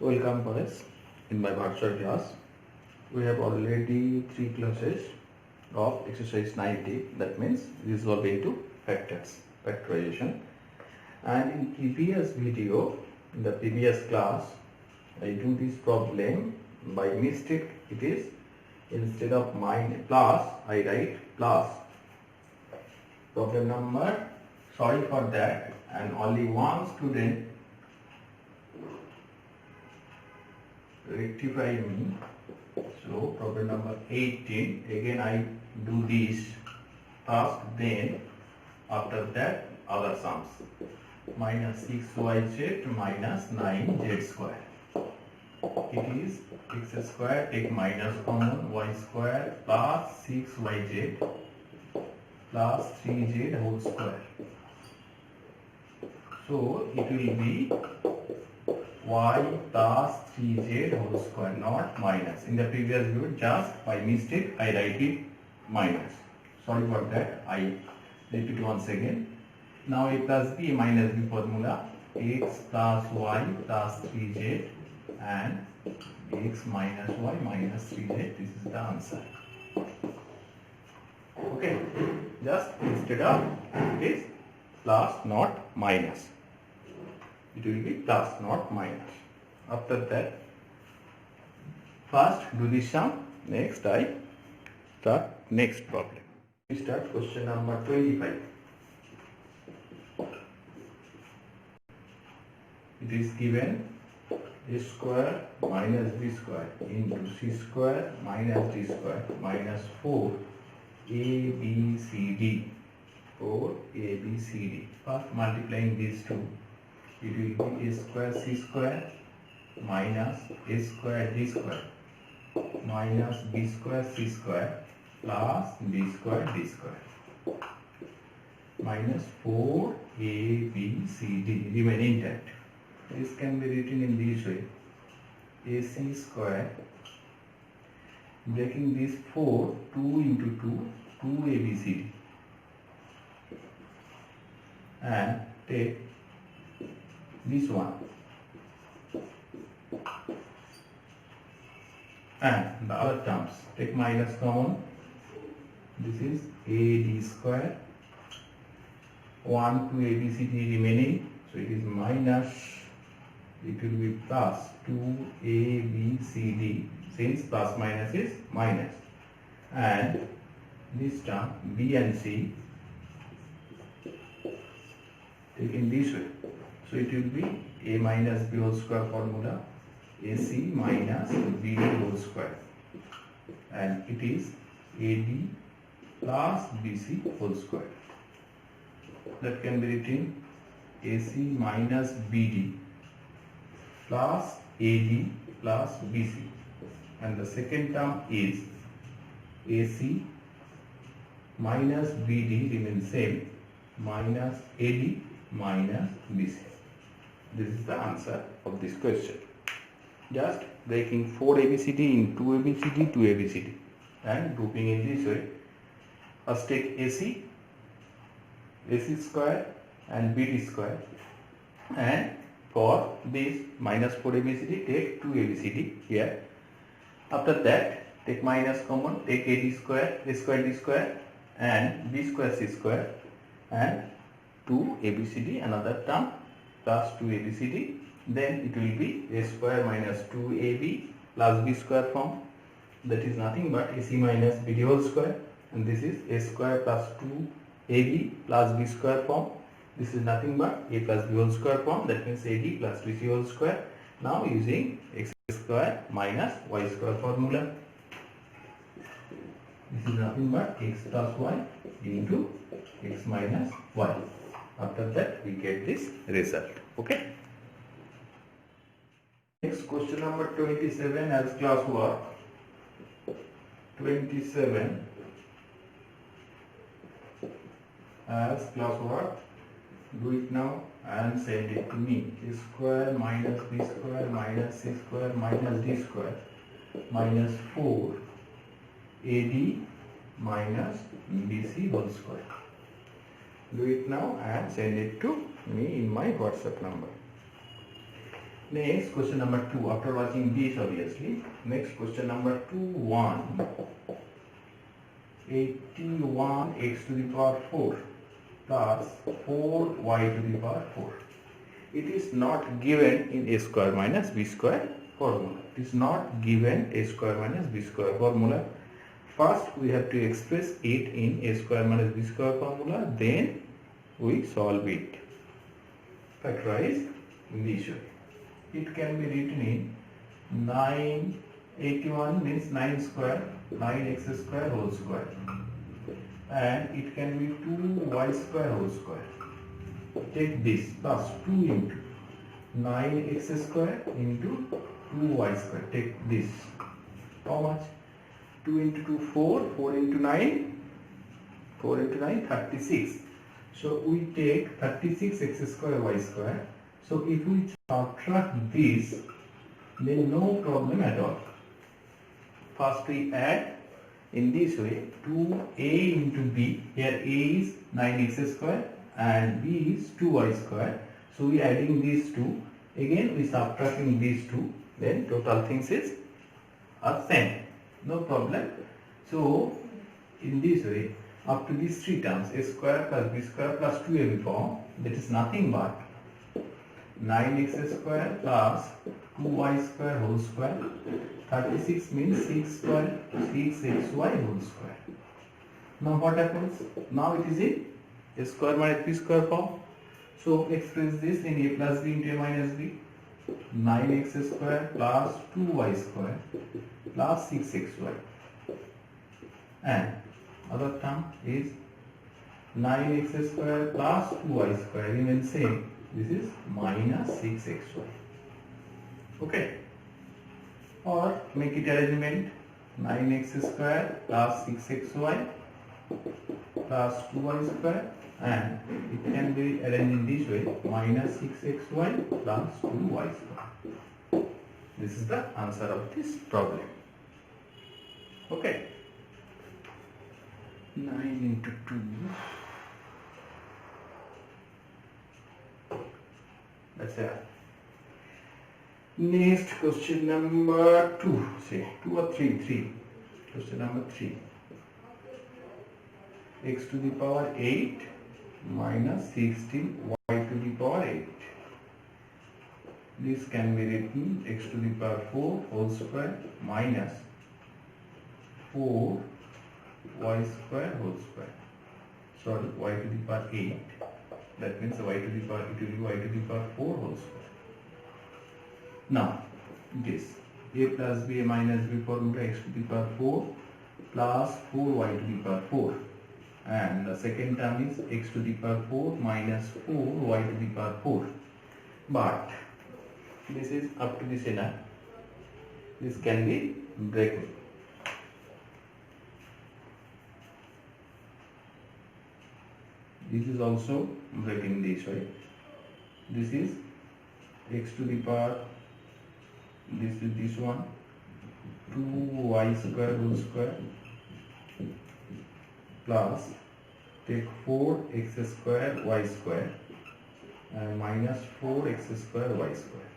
Welcome boys in my virtual class. We have already 3 classes of exercise 90, that means resolve into factorization. And in previous video, in the previous class, I do this problem by mistake. It is instead of plus, I write plus. Problem number, sorry for that, and only one student rectify me. So problem number 18, again I do this task, then after that other sums. Minus 6yz minus 9z square. It is x square, take minus common, y square plus 6yz plus 3z whole square. So it will be y plus 3z whole square, not minus. In the previous video, just by mistake I write it minus. Sorry for that. I repeat once again. Now a plus b, a minus b formula, x plus y plus 3z and x minus y minus 3z. This is the answer. Okay, just instead of it is plus, not minus. It will be plus, not minus. After that, first do this sum, next I start next problem. We start question number 25. It is given a square minus b square into c square minus d square minus 4 a b c d. 4 a b c d. First multiplying these two, it will be a square c square minus a square d square minus b square c square plus b square d square minus 4 a b c d remain intact. This can be written in this way: ac square, breaking this 4, 2 into 2, 2 abcd, and take this one and the other terms, take minus common. This is ad square, 1 to abcd remaining, so it is minus, it will be plus 2abcd, since plus minus is minus, and this term b and c taken this way. So it will be a minus b whole square formula, ac minus bd whole square, and it is ad plus bc whole square. That can be written ac minus bd plus ad plus bc, and the second term is ac minus bd remains same, minus ad minus bc. This is the answer of this question. Just breaking 4 abcd in 2 abcd, 2 abcd, and grouping in this way. First take ac square and bd square, and for this minus 4 abcd take 2 abcd here. After that take minus common, take ad square, a square d square and b square c square, and 2 abcd another term plus 2 abcd, then it will be a square minus 2ab plus b square form, that is nothing but ac minus bd whole square, and this is a square plus 2ab plus b square form, this is nothing but a plus b whole square form, that means ad plus bc whole square. Now using x square minus y square formula, this is nothing but x plus y into x minus y. After that we get this result. Okay. Next question number 27 as class work. 27 as class work. Do it now and send it to me. A square minus b square minus c square minus d square minus 4 ad minus bc whole square. Do it now and send it to me in my WhatsApp number. Next question number 2. After watching this, obviously. Next question number 2. 1. 81 x to the power 4 plus 4 y to the power 4. It is not given in a square minus b square formula. It is not given a square minus b square formula. First we have to express it in a square minus b square formula, then we solve it. Factorize in this way. It can be written in 81 means 9 square, 9x square whole square, and it can be 2y square whole square. Take this plus 2 into 9x square into 2y square. Take this. How much? 2 into 2, 4. 4 into 9. 4 into 9, 36. So we take 36x square y square. So if we subtract this, then no problem at all. First we add in this way 2a into b. Here a is 9x square and b is 2y square. So we adding these two. Again we subtracting these two. Then total things is are same. No problem. So in this way, up to these three terms, a square plus b square plus 2ab form, that is nothing but 9x square plus 2y square whole square. 36 means 6 square, 6xy whole square. Now what happens? Now it is in a square minus b square form. So express this in a plus b into a minus b. 9x square plus 2y square plus 6xy. And other term is 9x square plus 2y square remains same. This is minus 6xy. Okay. Or make it arrangement 9x square plus 6xy plus 2y square, and it can be arranged in this way minus 6xy plus 2y square. This is the answer of this problem. Okay. 9 into 2. That's it. Next question number 2. Say 2 or 3. 3. Question number 3. X to the power 8 minus 16 y to the power 8. This can be written x to the power 4 whole square minus 4 y square whole square. Sorry, y to the power 8. That means y to the power, it will be y to the power 4 whole square. Now, this a plus b, a minus b formula, x to the power 4 plus 4y to the power 4. And the second term is x to the power 4 minus 4y to the power 4. But this is up to this enough. This can be broken. This is also breaking this way. This is x to the power, this is this one, 2y square whole square plus take 4x square y square and minus 4x square y square.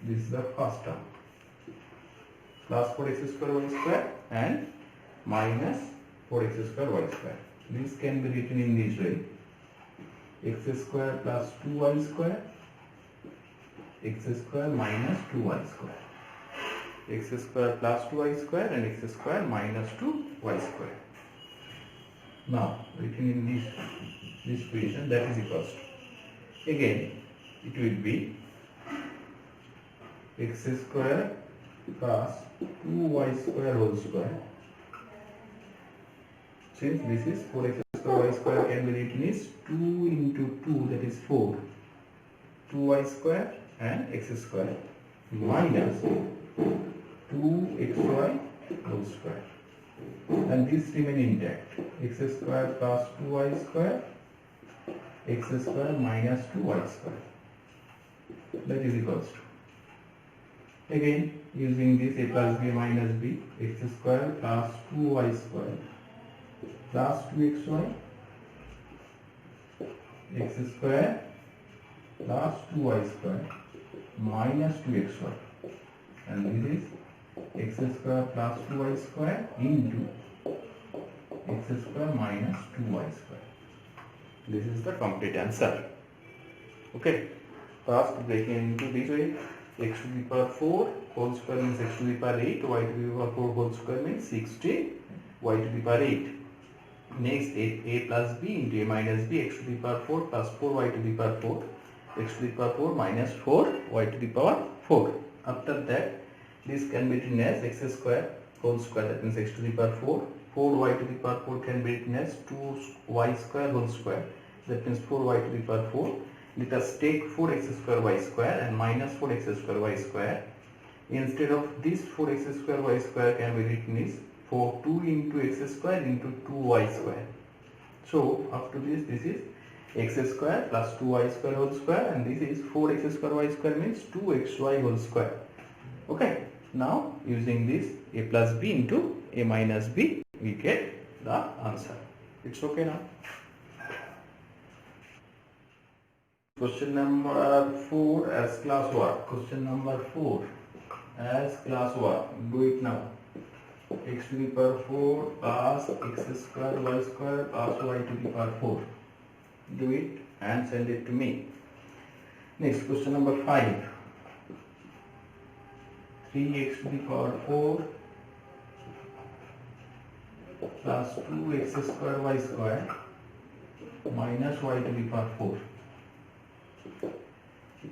This is the first term. Plus 4x square y square and minus 4x square y square. This can be written in this way: x square plus 2y square, x square minus 2y square, x square plus 2y square and x square minus 2y square. Now written in this equation, that is equals to, again it will be x square plus 2y square whole square. Since this is 4x square y square, can be written is 2 into 2, that is 4, 2y square and x square minus 2xy whole square. And this remain intact. X square plus 2y square, x square minus 2y square. That is equals to, again using this a plus b minus b, x square plus 2y square plus 2xy, x square plus 2y square minus 2xy, and this is x square plus 2y square into x square minus 2y square. This is the complete answer. Okay, first breaking into this way, x to the power 4 whole square means x to the power 8, y to the power 4 whole square means 16, y to the power 8. Next, a plus b into a minus b, x to the power 4 plus 4y to the power 4, x to the power 4 minus 4y to the power 4. After that, this can be written as x square whole square, that means x to the power 4. 4y to the power 4 can be written as 2y square whole square, that means 4y to the power 4. Let us take 4x square y square and minus 4x square y square. Instead of this 4x square y square can be written as 2 into x square into 2y square. So after this is x square plus 2y square whole square, and this is 4x square y square means 2xy whole square. Okay, now using this a plus b into a minus b, we get the answer. It's okay now. Question number 4 as class work. Question number 4 as class work. Do it now. X to the power 4 plus x square y square plus y to the power 4. Do it and send it to me. Next, question number 5. 3x to the power 4 plus 2x square y square minus y to the power 4.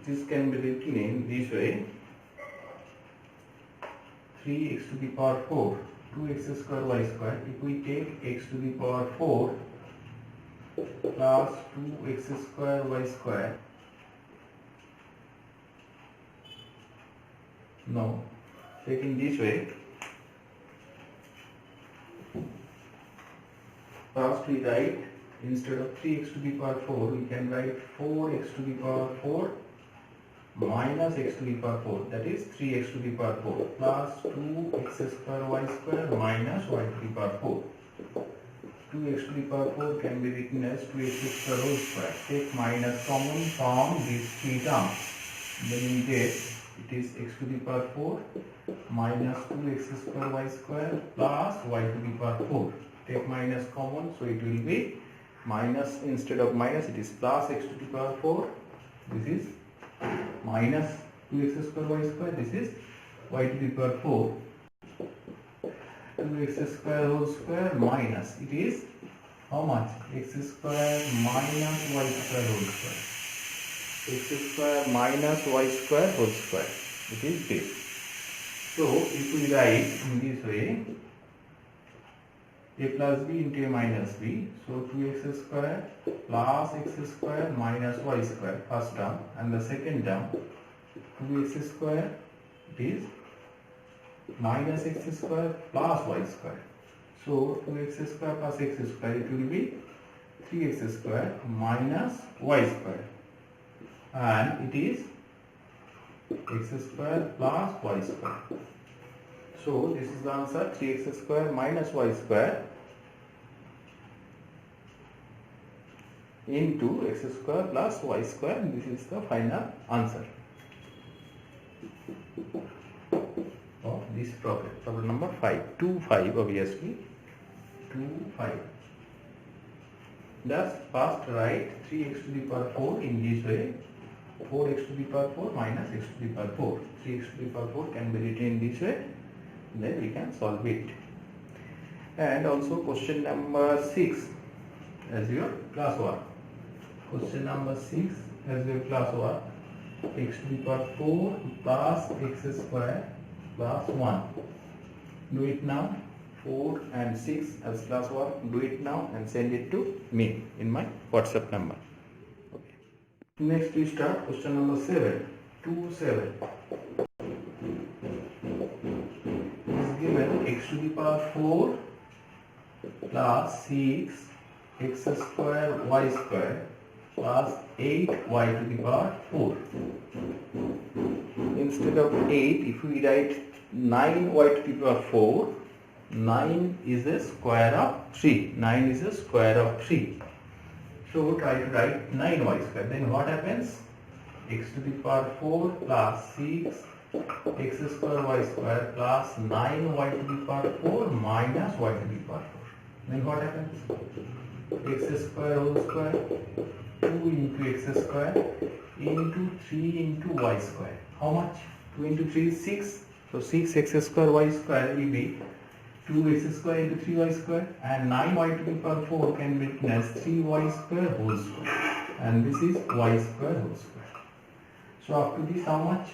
This can be written in this way: 3x to the power 4, 2x square y square. If we take x to the power 4 plus 2x square y square, now taking this way, first we write, instead of 3x to the power 4, we can write 4x to the power 4 minus x to the power 4, that is 3x to the power 4 plus 2x square y square minus y to the power 4. 2x to the power 4 can be written as 2x square whole square. Take minus common from these three terms. Then we get it is x to the power 4 minus 2x square y square plus y to the power 4. Take minus common, so it will be minus, instead of minus it is plus x to the power 4. This is minus 2x square y square. This is y to the power 4. 2x square whole square minus, it is how much? X square minus y square whole square. X square minus y square whole square. It is this. So if we write in this way, a plus b into a minus b, so 2x square plus x square minus y square, first term, and the second term 2x square, it is minus x square plus y square. So 2x square plus x square, it will be 3x square minus y square, and it is x square plus y square. So this is the answer, 3x square minus y square into x square plus y square, and this is the final answer of this problem. Problem number 5, 2-5 obviously, 2-5. Thus first write 3x to the power 4 in this way, 4x to the power 4 minus x to the power 4. 3x to the power 4 can be written in this way, then we can solve it. And also question number 6 as your class work. Question number 6 as your class work, x to the power 4 plus x square plus 1. Do it now. 4 and 6 as class work. Do it now and send it to me in my WhatsApp number. Okay. Next we start question number 7. 2-7. Is given x to the power 4 plus 6 x square y square plus 8y to the power 4. Instead of 8, if we write 9y to the power 4, 9 is a square of 3. 9 is a square of 3. So try to write 9y square. Then what happens? x to the power 4 plus 6 x square y square plus 9 y to the power 4 minus y to the power 4. Then what happens? X square whole square 2 into x square into 3 into y square. How much? 2 into 3 is 6. So 6x square y square will be 2x square into 3y square, and 9y to the power 4 can be written as 3y square whole square, and this is y square whole square. So up to this how much?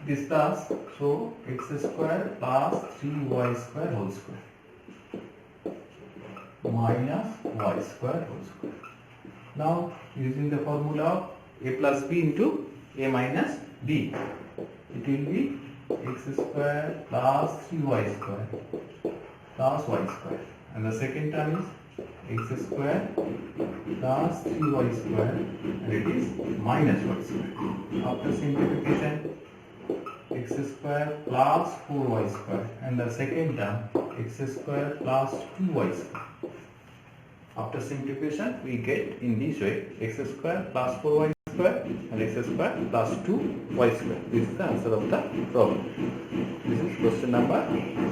This plus, so x square plus 3y square whole square minus y square whole square. Now using the formula of a plus b into a minus b, it will be x square plus 3y square plus y square, and the second term is x square plus 3y square, and it is minus y square. After simplification, x square plus 4y square, and the second term x square plus 2y square. After simplification, we get in this way x square plus 4y square and x square plus 2y square. This is the answer of the problem. This is question number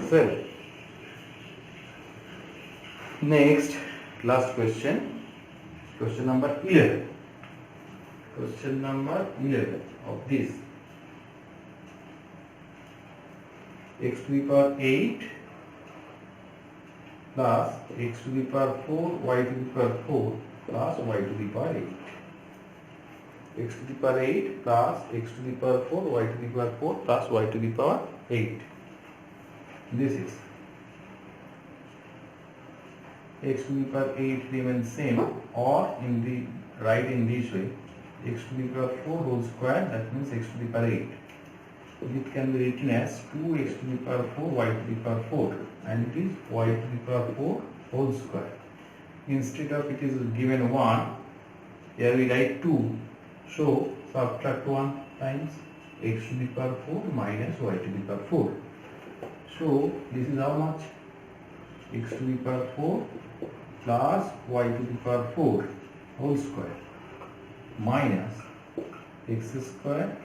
7. Next, last question. Question number 11. Question number 11 of this. X to the power 8 plus x to the power 4 y to the power 4 plus y to the power 8. X to the power 8 plus x to the power 4 y to the power 4 plus y to the power 8. This is x to the power 8 remains same, or in the write in this way, x to the power 4 whole square, that means x to the power 8. It can be written as 2x to the power 4 y to the power 4, and it is y to the power 4 whole square. Instead of it is given 1, here we write 2. So subtract 1 times x to the power 4 minus y to the power 4. So this is how much? X to the power 4 plus y to the power 4 whole square minus x square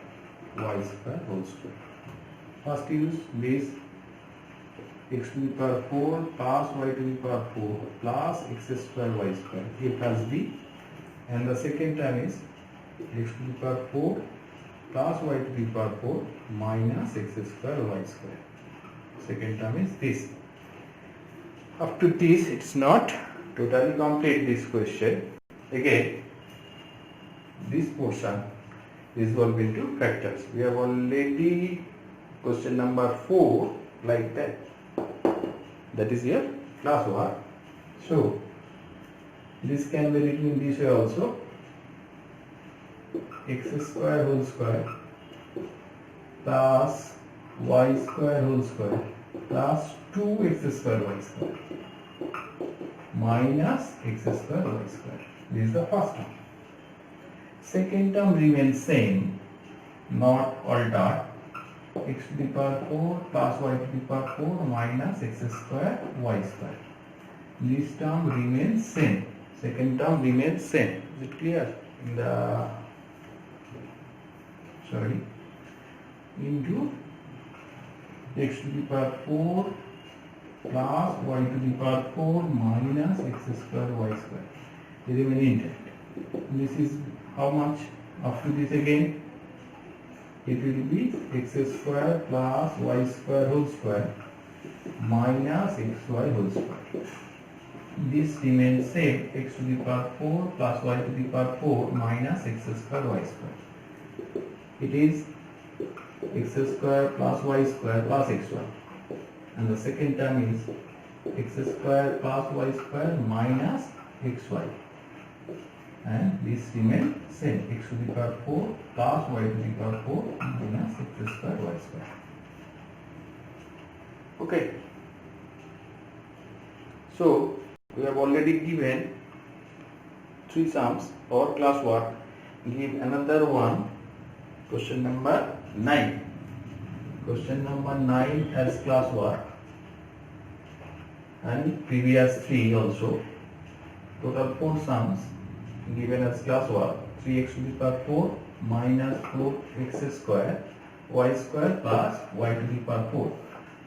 y square whole square. First use this x to the power 4 plus y to the power 4 plus x square y square, a plus b, and the second term is x to the power 4 plus y to the power 4 minus x square y square. Second term is this. Up to this, it's not totally complete this question. Again, this portion resolve into factors. We have already question number 4 like that. That is your class work. So this can be written in this way also. X square whole square plus y square whole square plus 2x square y square minus x square y square. This is the first term. Second term remains same, not altered. X to the power 4 plus y to the power 4 minus x square y square. This term remains same. Second term remains same. Is it clear? Into x to the power 4 plus y to the power 4 minus x square y square. They remain intact. This is how much? After this again, it will be x square plus y square whole square minus xy whole square. This remains same, x to the power 4 plus y to the power 4 minus x square y square. It is x square plus y square plus xy, and the second term is x square plus y square minus xy, and this remains same, x to the power 4 plus y to the power 4 minus x square y square. Okay. So we have already given 3 sums or class work. Give another one, question number 9. Question number 9 as class work, and previous 3 also. Total 4 sums given as class work. 3x to the power 4 minus 4x square y square plus y to the power 4.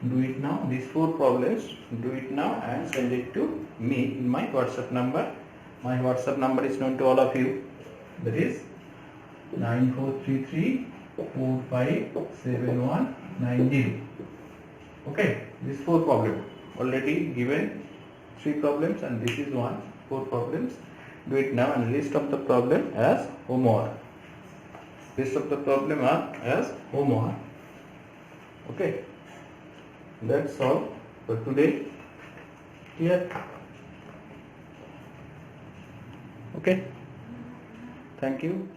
Do it now, these 4 problems, do it now and send it to me in my WhatsApp number. My WhatsApp number is known to all of you, that is 9433457190. Okay, these 4 problems already given, 3 problems and this is 4 problems. Do it now and list of the problem as homework. List of the problem are as homework. Okay, that's all for today. Here. Okay, thank you.